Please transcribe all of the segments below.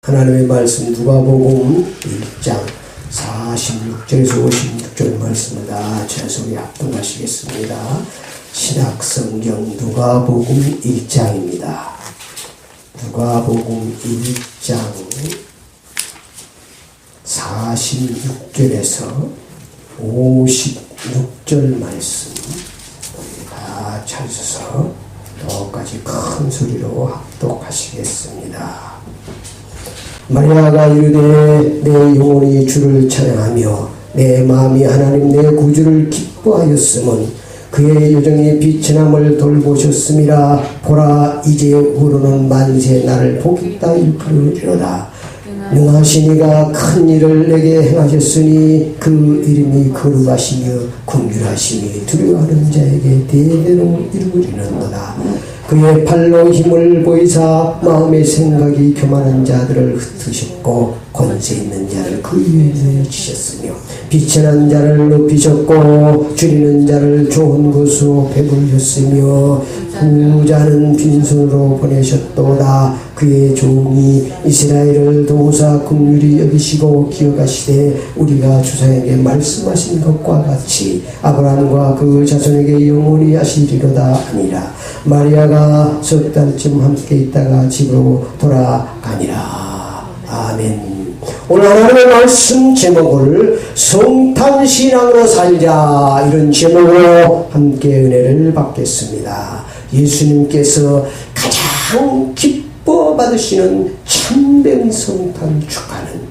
하나님의 말씀 누가복음 1장 46절에서 56절 말씀을 다 최소리 합독하시겠습니다. 신약성경 누가복음 1장입니다. 누가복음 1장 46절에서 56절 말씀 다 찾으셔서 똑같이 큰 소리로 합독하시겠습니다. 마리아가 이르되 내 영혼이 주를 찬양하며 내 마음이 하나님 내 구주를 기뻐하였음은 그의 요정이 비천함을 돌보셨음이라. 보라 이제후로는 만세 나를 복있다 일컬으리로다. 능하신 이가 큰 일을 내게 행하셨으니 그 이름이 거룩하시며 긍휼하심이 두려워하는 자에게 대대로 이루어지는도다. 그의 팔로 힘을 보이사 마음의 생각이 교만한 자들을 흩으셨고 권세 있는 자를 그 위에 내어주셨으며 비천한 자를 높이셨고 줄이는 자를 좋은 것으로 배부르셨으며 부자는 빈손으로 보내셨도다. 그의 종이 이스라엘을 도우사 긍휼히 여기시고 기억하시되 우리가 조상에게 말씀하신 것과 같이 아브라함과 그 자손에게 영원히 하시리로다 하니라. 마리아가 석 달쯤 함께 있다가 집으로 돌아가니라. 아멘. 오늘 하나님의 말씀 제목을 성탄신앙으로 살자, 이런 제목으로 함께 은혜를 받겠습니다. 예수님께서 가장 기뻐 받으시는 참된 성탄 축하는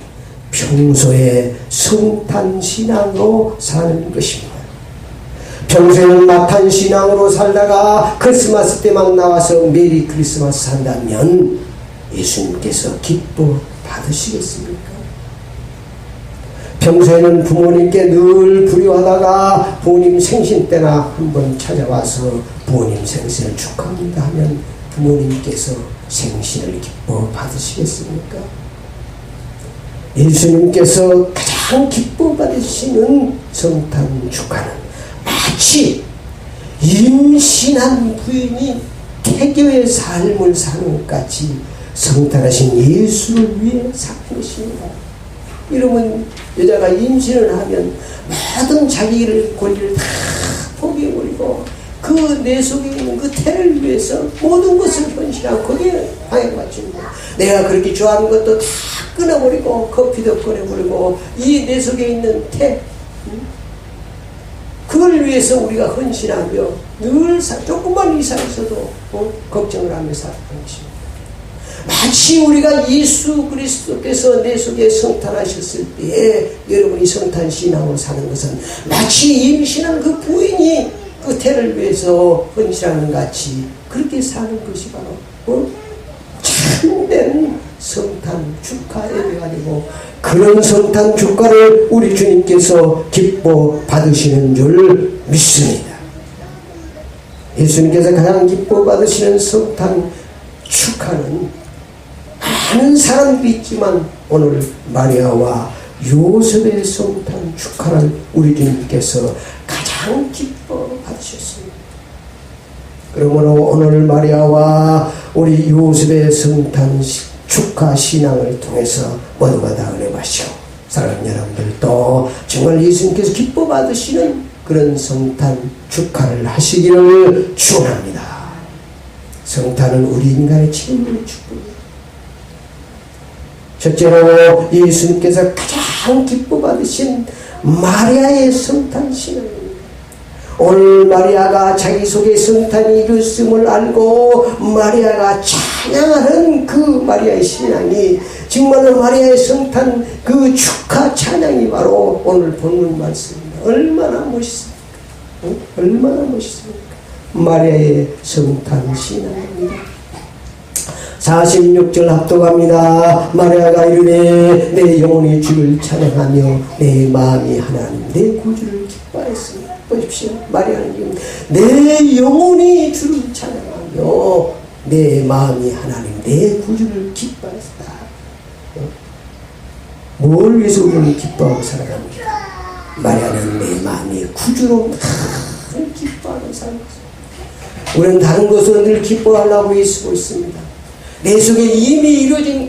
평소에 성탄신앙으로 사는 것입니다. 평소에는 마탄신앙으로 살다가 크리스마스 때만 나와서 메리 크리스마스 한다면 예수님께서 기뻐 받으시겠습니까? 평소에는 부모님께 늘 불효하다가 부모님 생신 때나 한번 찾아와서 부모님 생신을 축하합니다 하면 부모님께서 생신을 기뻐 받으시겠습니까? 예수님께서 가장 기뻐 받으시는 성탄 축하는 마치 임신한 부인이 태교의 삶을 사는 것 같이 성탄하신 예수를 위해 사는 것입니다. 이러면 여자가 임신을 하면 모든 자기를 권리를 다 포기해버리고 그 내 속에 있는 그 태를 위해서 모든 것을 헌신하고 거기에 방해받습니다. 내가 그렇게 좋아하는 것도 다 끊어버리고 커피도 끊어버리고 이 내 속에 있는 태, 그걸 위해서 우리가 헌신하며 늘 조금만 이상해서도 걱정을 하며 살아가는 것입니다. 마치 우리가 예수 그리스도께서 내 속에 성탄하셨을 때에 여러분이 성탄신앙으로 사는 것은 마치 임신한 그 부인이 그 태를 위해서 헌신하는 같이 그렇게 사는 것이 바로 참된 성탄 축하 예배가 되고, 그런 성탄 축하를 우리 주님께서 기뻐 받으시는 줄 믿습니다. 예수님께서 가장 기뻐 받으시는 성탄 축하는 많은 사람들이 있지만 오늘 마리아와 요셉의 성탄 축하를 우리 주님께서 가장 기뻐 받으셨습니다. 그러므로 오늘 마리아와 우리 요셉의 성탄 축하 신앙을 통해서 모두가 다 은혜 받으시고 사랑하는 여러분들도 정말 예수님께서 기뻐 받으시는 그런 성탄 축하를 하시기를 축원합니다. 성탄은 우리 인간의 최고의 축복입니다. 첫째로 예수님께서 가장 기뻐 받으신 마리아의 성탄 신앙입니다. 오늘 마리아가 자기 속에 성탄이 이루었음을 알고 마리아가 찬양하는 그 마리아의 신앙이 정말로 마리아의 성탄 그 축하 찬양이 바로 오늘 본문 말씀입니다. 얼마나 멋있습니까? 얼마나 멋있습니까? 마리아의 성탄 신앙입니다. 46절 합독합니다. 마리아가 이르되 내 영혼이 주를 찬양하며 내 마음이 하나님 내 구주를 기뻐하였으니. 보십시오. 마리아는 지금 내 영혼이 주를 찬양하며 내 마음이 하나님 내 구주를 기뻐하였다. 뭘 위해서 우리는 기뻐하고 살아갑니까? 마리아는 내 마음이 구주로 늘 기뻐하는 사람입니다. 우리는 다른 것으로 늘 기뻐하려고 애쓰고 있습니다. 내 속에 이미 이루어진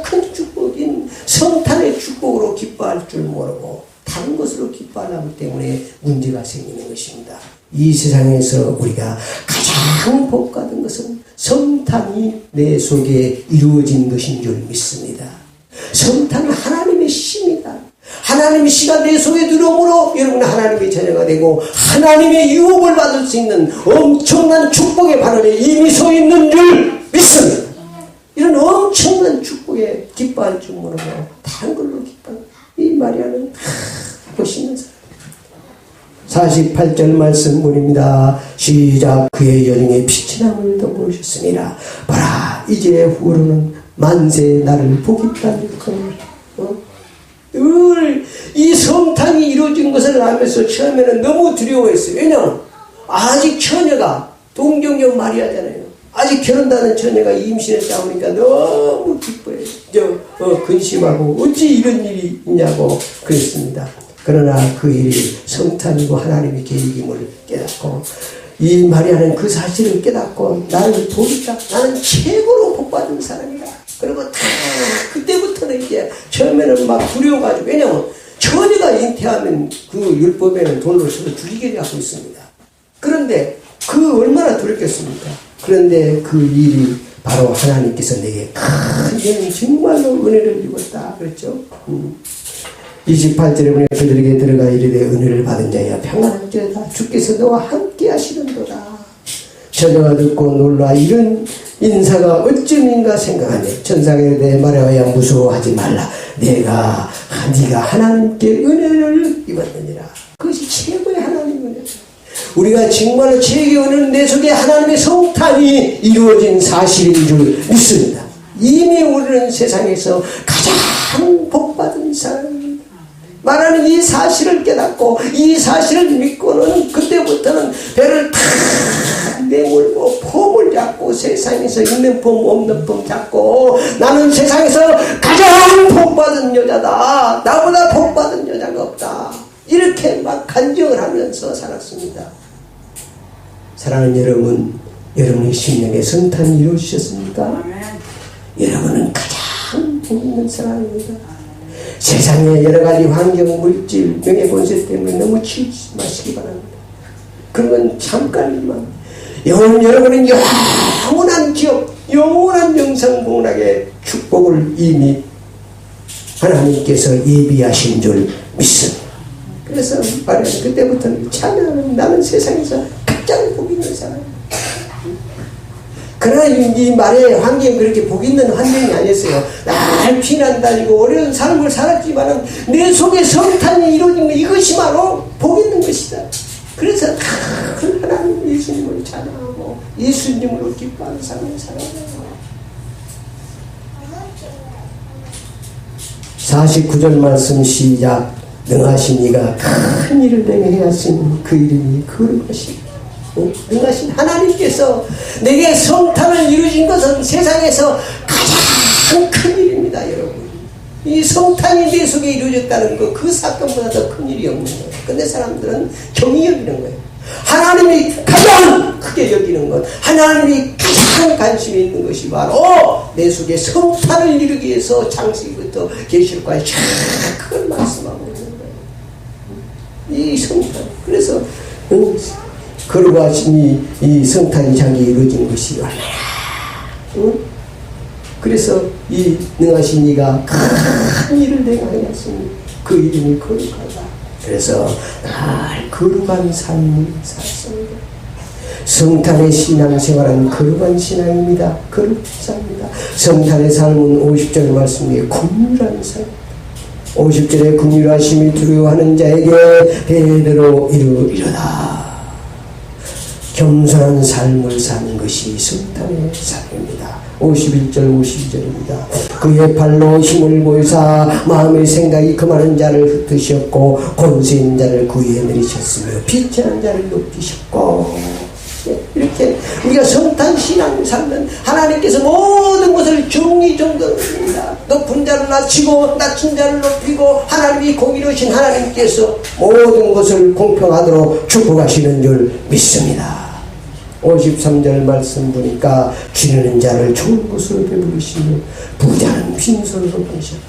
큰 축복인 성탄의 축복으로 기뻐할 줄 모르고 다른 것으로 기뻐하기 때문에 문제가 생기는 것입니다. 이 세상에서 우리가 가장 복받은 것은 성탄이 내 속에 이루어진 것인 줄 믿습니다. 성탄은 하나님의 씨입니다. 하나님의 씨가 내 속에 들어오므로 여러분은 하나님의 자녀가 되고 하나님의 유업을 받을 수 있는 엄청난 축복의 발언에 이미 서 있는 줄 믿습니다. 이런 엄청난 축복에 기뻐할 줄 모르고 다른 걸로 기뻐하는 이 마리아는 멋있는 사람. 48절 말씀문입니다. 시작. 그의 여정에 빛이 남을 덮으셨습니다. 봐라 이제 후로는 만세 나를 보겠다는 늘 이 성탄이 이루어진 것을 알면서 처음에는 너무 두려워했어요. 왜냐하면 아직 처녀가 동정녀 마리아잖아요. 아직 결혼하는 처녀가 임신했다 보니까 너무 기뻐해요. 근심하고 어찌 이런 일이 있냐고 그랬습니다. 그러나 그 일이 성탄이고 하나님의 계획임을 깨닫고 이 마리아는 그 사실을 깨닫고 나를 보니까 나는 최고로 복받은 사람이다. 그리고 다 그때부터는 이제 처음에는 막 두려워가지고 왜냐면 처녀가 잉태하면 그 율법에는 돌로 쳐서 죽이게 하고 있습니다. 그런데 그 얼마나 두렵겠습니까? 그런데 그 일이 바로 하나님께서 내게 큰 정말로 은혜를 입었다 그랬죠. 28절에 보니 그들에게 들어가 이르되 은혜를 받은 자야 평안할지어다 주께서 너와 함께 하시는도다. 처녀가 듣고 놀라 이런 인사가 어쩌민가 생각하네. 천사가 이르되 마리아야 무서워하지 말라. 네가 하나님께 은혜를 입었느니라. 그것이 최고의 하나님의 은혜. 우리가 정말로 최고의 은혜는 내 속에 하나님의 성탄이 이루어진 사실인 줄 믿습니다. 이미 우리는 세상에서 가장 복받은 사람입니다. 말하는 이 사실을 깨닫고 이 사실을 믿고는 그때부터는 배를 탁 내몰고 폼을 잡고 세상에서 있는 폼 없는 폼 잡고 나는 세상에서 가장 복받은 여자다. 나보다 복받은 여자가 없다. 이렇게 막 간증을 하면서 살았습니다. 사랑하는 여러분, 여러분의 심령에 성탄이 이루어지셨습니까? 여러분은 가장 복 있는 사람입니다. 세상의 여러가지 환경, 물질, 명예본세 때문에 너무 치우치지 마시기 바랍니다. 그건 잠깐이지만 여러분은 영원한 기업, 영원한 영상공락의 축복을 이미 하나님께서 예비하신 줄 믿습니다. 그래서 말하는 그때부터는 찬양하는 나는 세상에서 가장 복 있는 사람입니다. 그러나 이 말의 환경이 그렇게 복 있는 환경이 아니었어요. 날 피난 다니고 어려운 삶을 살았지만 내 속에 성탄이 이루어진 것 이것이 바로 복 있는 것이다. 그래서 큰 하나님 예수님을 찬양하고 예수님으로 기뻐하는 삶을 살아가요. 49절 말씀 시작. 능하신 이가 큰 일을 내게 하신 그 이름이 거룩하시다. 능하신 하나님께서 내게 성탄을 이루어진 것은 세상에서 가장 큰 일입니다. 여러분 이 성탄이 내 속에 이루어졌다는 거 그 사건보다 더 큰 일이 없는 거예요. 근데 사람들은 경히 여기는 거예요. 하나님이 가장 크게 여기는 것, 하나님이 가장 관심이 있는 것이 바로 내 속에 성탄을 이루기 위해서 창세기부터 계시록까지 그걸 말씀하고 있는 거예요. 이 성탄. 그래서 거룩하신 이 성탄이 자기 이루어진 것이 얼마나 그래서 이 능하신 이가 큰 일을 내게 하였으니 그 이름이 거룩하다. 그래서 날 거룩한 삶을 살았습니다. 성탄의 신앙생활은 거룩한 신앙입니다. 거룩한 삶입니다. 성탄의 삶은 50절 말씀에 긍휼한 삶. 50절에 긍휼하심이 두려워하는 자에게 대대로 이르다. 겸손한 삶을 사는 것이 성탄의 삶입니다. 51절 52절입니다. 그의 발로 힘을 보이사 마음의 생각이 금하는 자를 흩으셨고 권세인 자를 구위에 내리셨으며 비천한 자를 높이셨고 이렇게 우리가 성탄 신앙을 살면 하나님께서 모든 것을 정의정돈합니다. 높은 자를 낮추고 낮춘 자를 높이고 하나님이 공의로우신 하나님께서 모든 것을 공평하도록 축복하시는 줄 믿습니다. 53절 말씀 보니까 줄이는 자를 좋은 것으로 배부르시며 부자는 빈손으로 보내셨다.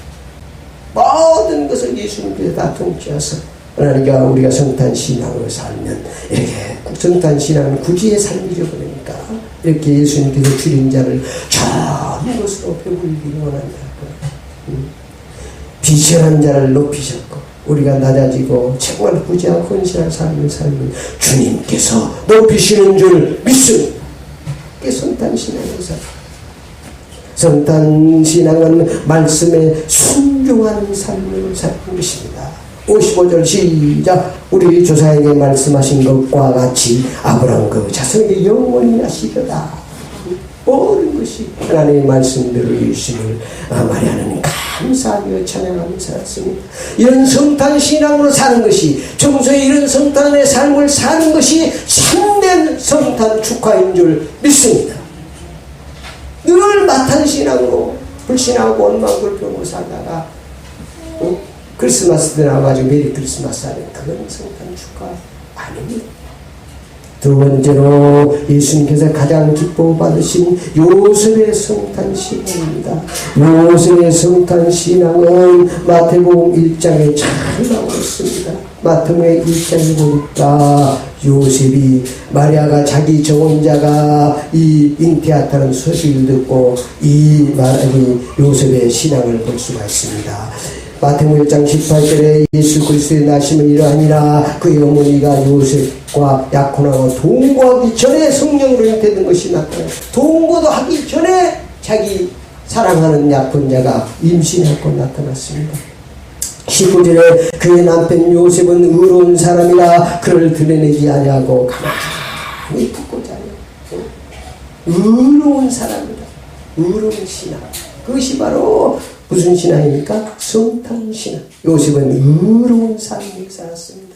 모든 것을 예수님께서 다 통치하셔서 그러니까 우리가 성탄신앙으로 살면 이렇게 성탄신앙은 구주의 삶이죠. 그러니까 이렇게 예수님께서 줄인 자를 좋은 것으로 배부르기를 원한다. 비천한 자를 높이셨고 우리가 낮아지고 정말 부지하고 헌신한 삶을 살면 주님께서 높이시는 줄 믿습니다. 이게 성탄신앙을 살아요. 성탄신앙은 말씀에 순종하는 삶을 사는 것입니다. 55절 시작. 우리 조상에게 말씀하신 것과 같이 아브라함 그 자손에게 영원히 하시려다. 모든 것이 하나님의 말씀대로 예수님을 마리아는 감사하며 찬양하며 살았습니다. 이런 성탄신앙으로 사는 것이 평소에 이런 성탄의 삶을 사는 것이 참된 성탄 축하인 줄 믿습니다. 늘 마탄신앙으로 불신하고 원망불평으로 살다가 크리스마스 때 나와가지고 메리 크리스마스 하는 그건 성탄 축하 아닙니다. 두 번째로 예수님께서 가장 기뻐받으신 요셉의 성탄신앙입니다. 요셉의 성탄신앙은 마태복음 1장에 잘 나와 있습니다. 마태복음 1장에 보니까 요셉이 마리아가 자기 정혼자가 이 잉태하다는 소식을 듣고 이 요셉의 신앙을 볼 수가 있습니다. 마태복음 1장 18절에 예수 그리스도의 나심은 이러하니라 그의 어머니가 요셉과 약혼하고 동거하기 전에 성령으로 잉태된 것이 나타나요. 동거도 하기 전에 자기 사랑하는 약혼자가 임신하고 나타났습니다. 19절에 그의 남편 요셉은 의로운 사람이라 그를 드러내지 아니하고 가만히 붙고 자요. 의로운 사람이다. 의로운 신앙. 그것이 바로 무슨 신앙입니까? 성탄신앙. 요셉은 의로운 삶을 살았습니다.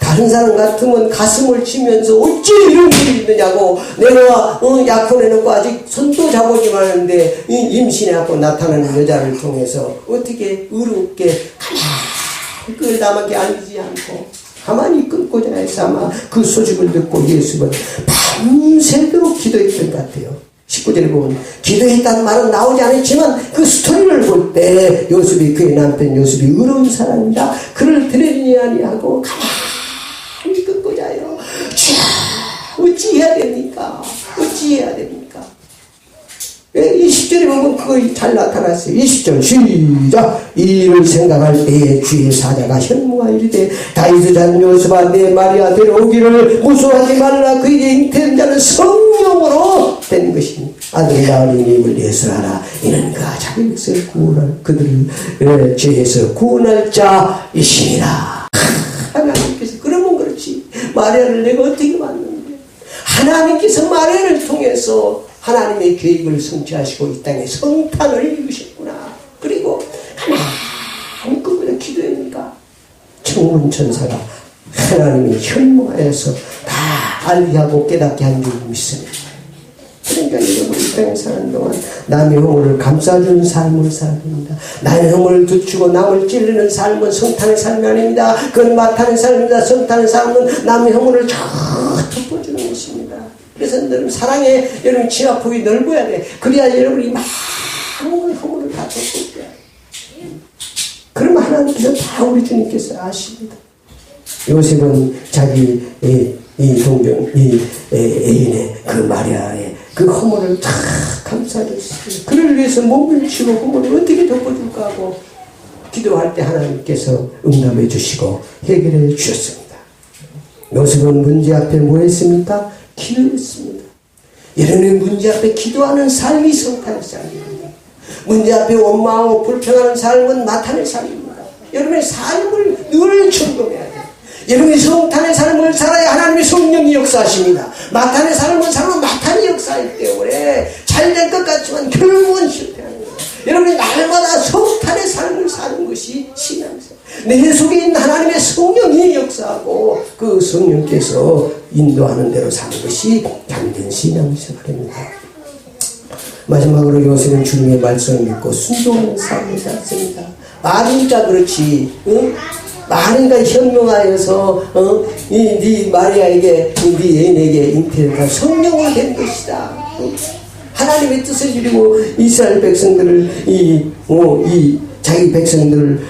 다른 사람 같으면 가슴을 치면서 어찌 이런 일이 있느냐고 내가 약혼해놓고 아직 손도 잡아오지 말았는데 임신해갖고 나타나는 여자를 통해서 어떻게 의롭게 가만히 끌다만게 앉지 않고 가만히 끊고자 해서 아마 그 소식을 듣고 예수는 밤새도록 기도했던 것 같아요. 19절에 보면 기도했다는 말은 나오지 않았지만 그 스토리를 볼 때 요셉이 그의 남편 요셉이 의로운 사람이다. 그를 드러내지 아니하고 가만히 끊고 자요. 어찌 해야 됩니까? 어찌 해야 됩니까? 20절에 보면 그거 잘 나타났어요. 20절 시작. 이 일을 생각할 때에 주의 사자가 현무가 이르되 다윗의 자손 요셉아 내 마리아 데려오기를 무서워하지 말라. 그에게 잉태된 자는 성령으로 된 것이니 아들이 낳으니 입을 예수하라. 이는 그가 자기 백성을 구원할 그들을 죄에서 구원할 자이시니라. 하나님께서 그러면 그렇지 마리아를 내가 어떻게 만났는데 하나님께서 마리아를 통해서 하나님의 계획을 성취하시고 이 땅에 성탄을 이루셨구나. 그리고 하나님 그분의 기도입니까? 천군천사가 하나님이 현무하여서 다 알게 하고 깨닫게 한 줄 믿습니다. 그러니까 여러분 이 땅에 사는 동안 남의 허물을 감싸주는 삶을 살아야 됩니다. 남의 허물을 두추고 남을 찌르는 삶은 성탄의 삶이 아닙니다. 그건 마탄의 삶입니다. 성탄의 삶은 남의 허물을 쫙 덮어주는 것입니다. 그래서 여러분 사랑에 여러분 지하폭이 넓어야 돼. 그래야 여러분이 많은 허물을 다 덮어줘야 돼. 그러면 하나님께서 다 우리 주님께서 아십니다. 요셉은 자기 애인의 그 마리아의 그 허물을 다 감싸줬어요. 그를 위해서 몸을 치고 허물을 어떻게 덮어줄까 하고 기도할 때 하나님께서 응답해 주시고 해결해 주셨습니다. 요셉은 문제 앞에 뭐 했습니까? 기도했습니다. 여러분의 문제 앞에 기도하는 삶이 성탄의 삶입니다. 문제 앞에 원망하고 불평하는 삶은 마탄의 삶입니다. 여러분의 삶을 늘 점검해야 돼요. 여러분이 성탄의 삶을 살아야 하나님의 성령이 역사하십니다. 마탄의 삶을 살면 마탄이 역사하기 때문에 잘 될 것 같지만 결국은 실패하는 거예요. 여러분이 날마다 성탄의 삶을 사는 것이 신앙생. 내 속에 있는 하나님의 성령이 역사하고 그 성령께서 인도하는 대로 사는 것이 참된 신앙생활입니다. 마지막으로 요셉은 주님의 말씀을 믿고 순종하는 삶을 살았습니다. 말이니까 그렇지 마리아가 현명하여서 네 마리아에게 네 애인에게 잉태된 성령으로 된 것이다. 하나님의 뜻을 이루고 이스라엘 백성들을 자기 백성들을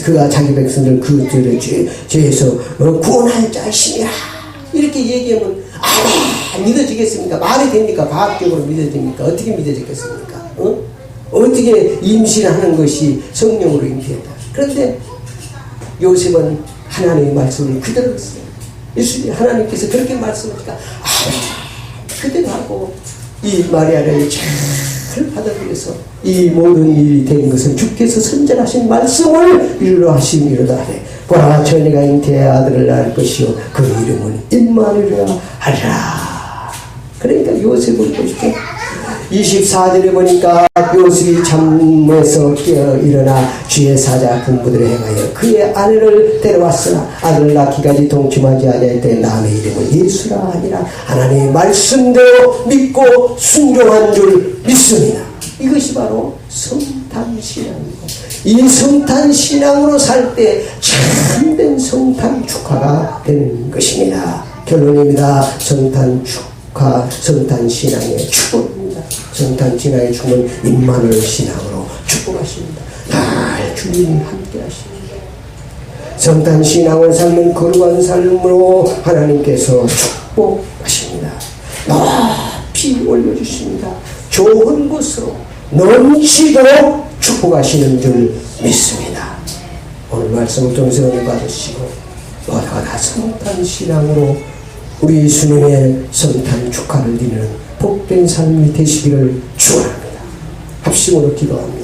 그가 자기 백성들 그들의 죄에서 구원할 자신이라 이렇게 얘기하면 믿어지겠습니까? 말이 됩니까? 과학적으로 믿어집니까? 어떻게 믿어지겠습니까? 어떻게 임신하는 것이 성령으로 잉태했다. 그런데 요셉은 하나님의 말씀을 그대로 했어요. 예수님 하나님께서 그렇게 말씀하니까 그대로 하고 이 마리아를 잘 받아들여서 이 모든 일이 된 것은 주께서 선전하신 말씀을 이루려 하심이로다 하되 보라 처녀가 잉태해 아들을 낳을 것이요 그 이름은 임마누엘이라 하리라. 그러니까 요셉을 보십시오. 24절에 보니까 요셉이 잠에서 깨어 일어나 주의 사자 분부대로 행하여 그의 아내를 데려왔으나 아들을 낳기까지 동침하지 아니하였더니 남의 이름은 예수라 하니라. 하나님의 말씀대로 믿고 순종한 줄 믿습니다. 이것이 바로 성탄신앙이고 이 성탄신앙으로 살 때 참된 성탄 축하가 되는 것입니다. 결론입니다. 성탄 축하, 성탄 신앙의 축복입니다. 성탄 신앙의 축복은 임마누엘 신앙으로 축복하십니다. 날 주님 함께 하십니다. 성탄 신앙을 삶은 거룩한 삶으로 하나님께서 축복하십니다. 높이 올려주십니다. 좋은 곳으로 넘치도록 축복하시는 줄 믿습니다. 오늘 말씀을 통해서 은혜 받으시고 모두가 다 성탄 신앙으로 우리 예수님의 성탄 축하를 드리는 복된 삶이 되시기를 축원합니다. 합심으로 기도합니다.